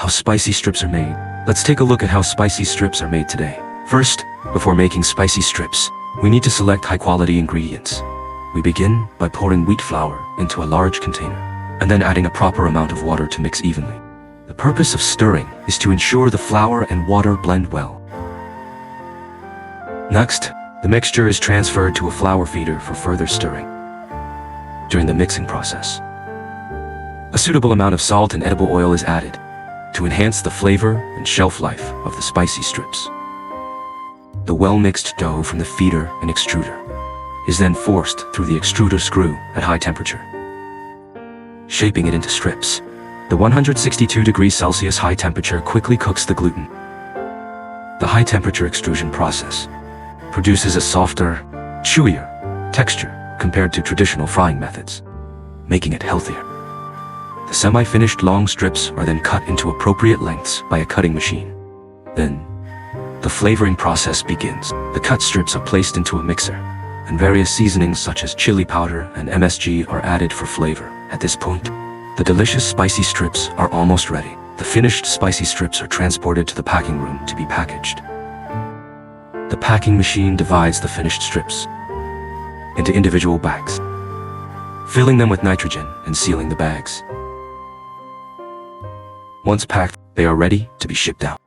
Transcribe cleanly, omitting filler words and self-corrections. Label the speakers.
Speaker 1: how spicy strips are made. Let's take a look at how spicy strips are made today. First, before making spicy strips, we need to select high-quality ingredients. We begin by pouring wheat flour into a large container, and then adding a proper amount of water to mix evenly. The purpose of stirring is to ensure the flour and water blend well. Next, the mixture is transferred to a flour feeder for further stirring. During the mixing process, a suitable amount of salt and edible oil is added to enhance the flavor and shelf life of the spicy strips. The well-mixed dough from the feeder and extruder is then forced through the extruder screw at high temperature, shaping it into strips. The 162 degrees Celsius high temperature quickly cooks the gluten. The high temperature extrusion process produces a softer, chewier texture compared to traditional frying methods, making it healthier. The semi-finished long strips are then cut into appropriate lengths by a cutting machine. Then, the flavoring process begins. The cut strips are placed into a mixer, and various seasonings such as chili powder and MSG are added for flavor. At this point, the delicious spicy strips are almost ready. The finished spicy strips are transported to the packing room to be packaged. The packing machine divides the finished strips into individual bags, filling them with nitrogen and sealing the bags. Once packed, they are ready to be shipped out.